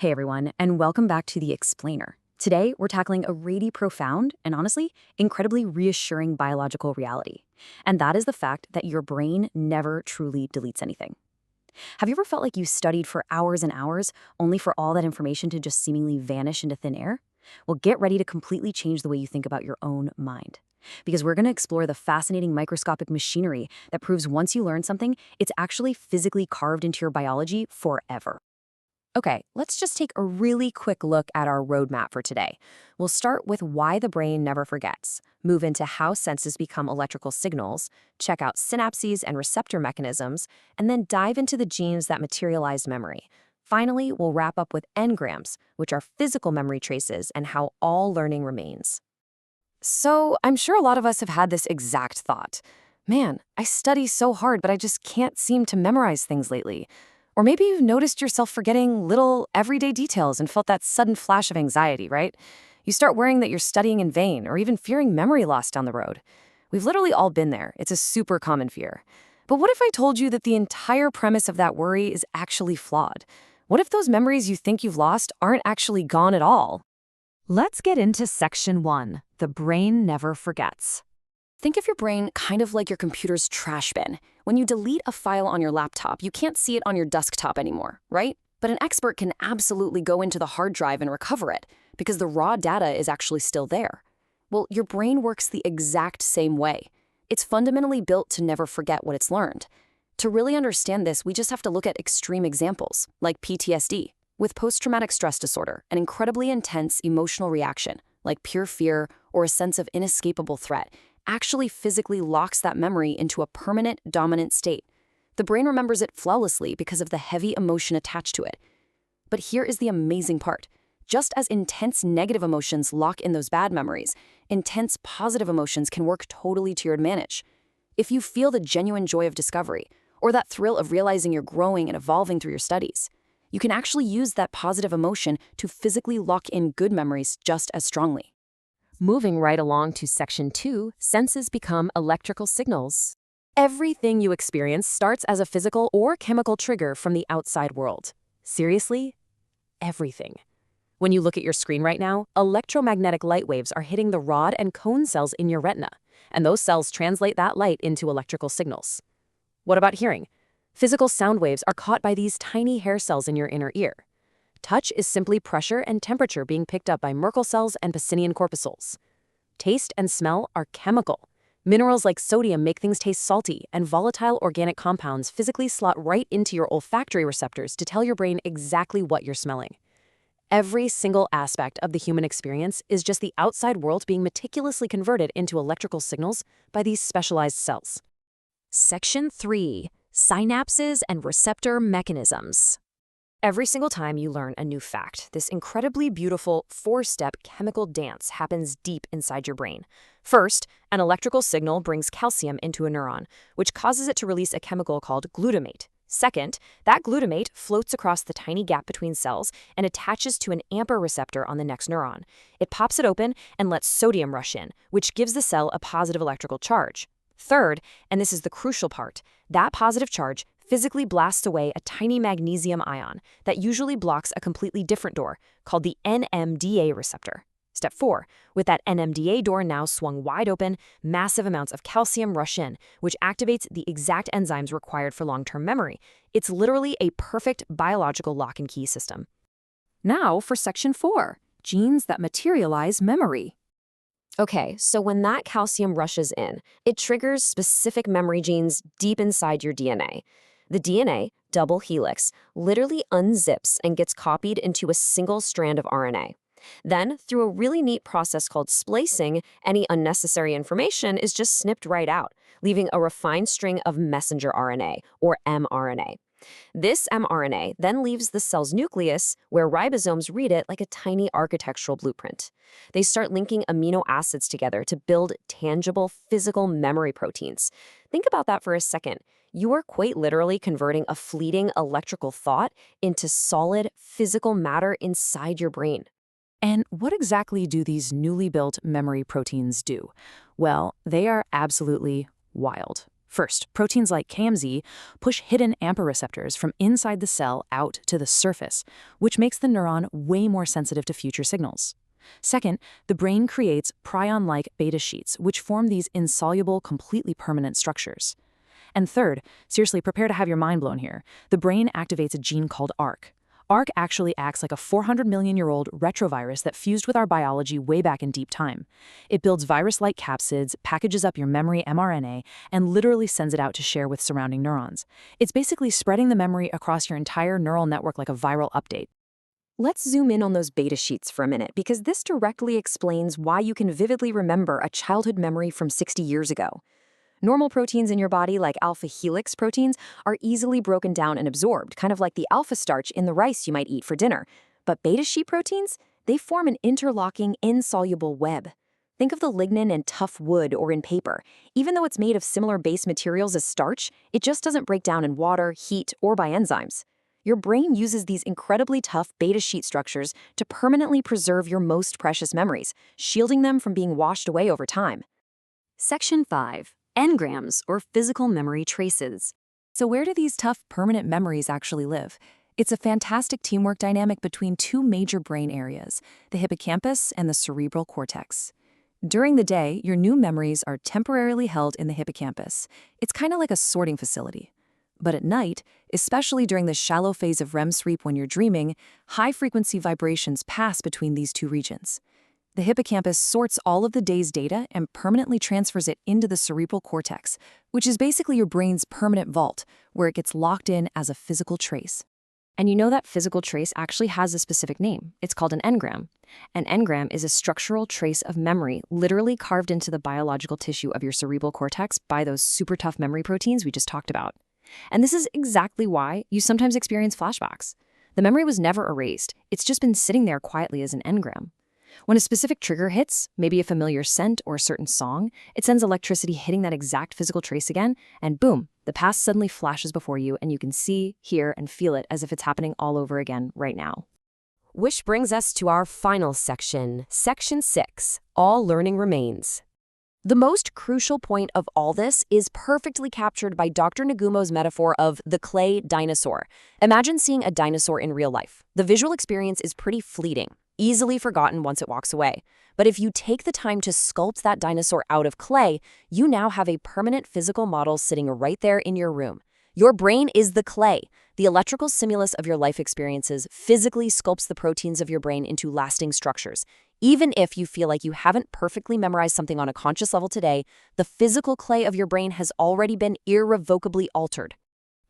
Hey everyone, and welcome back to The Explainer. Today, we're tackling a really profound and honestly, incredibly reassuring biological reality. And that is the fact that your brain never truly deletes anything. Have you ever felt like you studied for hours and hours, only for all that information to just seemingly vanish into thin air? Well, get ready to completely change the way you think about your own mind. Because we're going to explore the fascinating microscopic machinery that proves once you learn something, it's actually physically carved into your biology forever. Okay, let's just take a really quick look at our roadmap for today. We'll start with why the brain never forgets, move into how senses become electrical signals, check out synapses and receptor mechanisms, and then dive into the genes that materialize memory. Finally, we'll wrap up with engrams, which are physical memory traces and how all learning remains. So, I'm sure a lot of us have had this exact thought. Man, I study so hard, but I just can't seem to memorize things lately. Or maybe you've noticed yourself forgetting little everyday details and felt that sudden flash of anxiety, right? You start worrying that you're studying in vain or even fearing memory loss down the road. We've literally all been there. It's a super common fear. But what if I told you that the entire premise of that worry is actually flawed? What if those memories you think you've lost aren't actually gone at all? Let's get into section 1, the brain never forgets. Think of your brain kind of like your computer's trash bin. When you delete a file on your laptop, you can't see it on your desktop anymore, right? But an expert can absolutely go into the hard drive and recover it because the raw data is actually still there. Well, your brain works the exact same way. It's fundamentally built to never forget what it's learned. To really understand this, we just have to look at extreme examples, like PTSD. With post-traumatic stress disorder, an incredibly intense emotional reaction, like pure fear or a sense of inescapable threat, actually physically locks that memory into a permanent, dominant state. The brain remembers it flawlessly because of the heavy emotion attached to it. But here is the amazing part. Just as intense negative emotions lock in those bad memories, intense positive emotions can work totally to your advantage. If you feel the genuine joy of discovery, or that thrill of realizing you're growing and evolving through your studies, you can actually use that positive emotion to physically lock in good memories just as strongly. Moving right along to section 2, senses become electrical signals. Everything you experience starts as a physical or chemical trigger from the outside world. Seriously? Everything. When you look at your screen right now, electromagnetic light waves are hitting the rod and cone cells in your retina, and those cells translate that light into electrical signals. What about hearing? Physical sound waves are caught by these tiny hair cells in your inner ear. Touch is simply pressure and temperature being picked up by Merkel cells and Pacinian corpuscles. Taste and smell are chemical. Minerals like sodium make things taste salty, and volatile organic compounds physically slot right into your olfactory receptors to tell your brain exactly what you're smelling. Every single aspect of the human experience is just the outside world being meticulously converted into electrical signals by these specialized cells. Section 3, synapses and receptor mechanisms. Every single time you learn a new fact, this incredibly beautiful 4-step chemical dance happens deep inside your brain. First, an electrical signal brings calcium into a neuron, which causes it to release a chemical called glutamate. Second, that glutamate floats across the tiny gap between cells and attaches to an AMPA receptor on the next neuron. It pops it open and lets sodium rush in, which gives the cell a positive electrical charge. Third, and this is the crucial part, that positive charge physically blasts away a tiny magnesium ion that usually blocks a completely different door called the NMDA receptor. Step 4, with that NMDA door now swung wide open, massive amounts of calcium rush in, which activates the exact enzymes required for long-term memory. It's literally a perfect biological lock and key system. Now for section 4, genes that materialize memory. Okay, so when that calcium rushes in, it triggers specific memory genes deep inside your DNA. The DNA, double helix, literally unzips and gets copied into a single strand of RNA. Then, through a really neat process called splicing, any unnecessary information is just snipped right out, leaving a refined string of messenger RNA, or mRNA. This mRNA then leaves the cell's nucleus, where ribosomes read it like a tiny architectural blueprint. They start linking amino acids together to build tangible, physical memory proteins. Think about that for a second. You are quite literally converting a fleeting electrical thought into solid, physical matter inside your brain. And what exactly do these newly built memory proteins do? Well, they are absolutely wild. First, proteins like KMZ push hidden AMPA receptors from inside the cell out to the surface, which makes the neuron way more sensitive to future signals. Second, the brain creates prion-like beta sheets, which form these insoluble, completely permanent structures. And third, seriously, prepare to have your mind blown here, the brain activates a gene called ARC. ARC actually acts like a 400-million-year-old retrovirus that fused with our biology way back in deep time. It builds virus-like capsids, packages up your memory mRNA, and literally sends it out to share with surrounding neurons. It's basically spreading the memory across your entire neural network like a viral update. Let's zoom in on those beta sheets for a minute, because this directly explains why you can vividly remember a childhood memory from 60 years ago. Normal proteins in your body, like alpha helix proteins, are easily broken down and absorbed, kind of like the alpha starch in the rice you might eat for dinner. But beta sheet proteins, they form an interlocking, insoluble web. Think of the lignin in tough wood or in paper. Even though it's made of similar base materials as starch, it just doesn't break down in water, heat, or by enzymes. Your brain uses these incredibly tough beta sheet structures to permanently preserve your most precious memories, shielding them from being washed away over time. Section 5. Engrams, or physical memory traces. So where do these tough, permanent memories actually live? It's a fantastic teamwork dynamic between two major brain areas, the hippocampus and the cerebral cortex. During the day, your new memories are temporarily held in the hippocampus. It's kind of like a sorting facility. But at night, especially during the shallow phase of REM sleep when you're dreaming, high-frequency vibrations pass between these two regions. The hippocampus sorts all of the day's data and permanently transfers it into the cerebral cortex, which is basically your brain's permanent vault, where it gets locked in as a physical trace. And you know that physical trace actually has a specific name. It's called an engram. An engram is a structural trace of memory literally carved into the biological tissue of your cerebral cortex by those super tough memory proteins we just talked about. And this is exactly why you sometimes experience flashbacks. The memory was never erased. It's just been sitting there quietly as an engram. When a specific trigger hits, maybe a familiar scent or a certain song, it sends electricity hitting that exact physical trace again, and boom, the past suddenly flashes before you and you can see, hear, and feel it as if it's happening all over again right now. Which brings us to our final section, Section 6, All Learning Remains. The most crucial point of all this is perfectly captured by Dr. Nagumo's metaphor of the clay dinosaur. Imagine seeing a dinosaur in real life. The visual experience is pretty fleeting, easily forgotten once it walks away. But if you take the time to sculpt that dinosaur out of clay, you now have a permanent physical model sitting right there in your room. Your brain is the clay. The electrical stimulus of your life experiences physically sculpts the proteins of your brain into lasting structures. Even if you feel like you haven't perfectly memorized something on a conscious level today, the physical clay of your brain has already been irrevocably altered.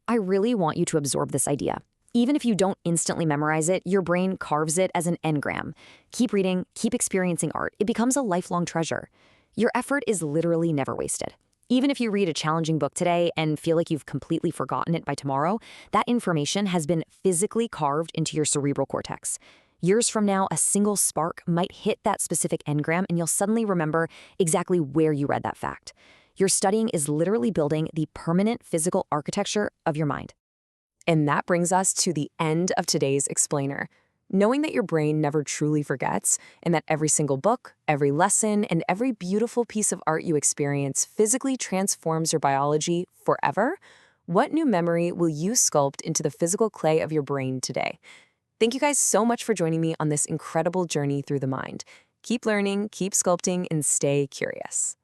I really want you to absorb this idea. Even if you don't instantly memorize it, your brain carves it as an engram. Keep reading, keep experiencing art. It becomes a lifelong treasure. Your effort is literally never wasted. Even if you read a challenging book today and feel like you've completely forgotten it by tomorrow, that information has been physically carved into your cerebral cortex. Years from now, a single spark might hit that specific engram and you'll suddenly remember exactly where you read that fact. Your studying is literally building the permanent physical architecture of your mind. And that brings us to the end of today's explainer. Knowing that your brain never truly forgets, and that every single book, every lesson, and every beautiful piece of art you experience physically transforms your biology forever, what new memory will you sculpt into the physical clay of your brain today? Thank you guys so much for joining me on this incredible journey through the mind. Keep learning, keep sculpting, and stay curious.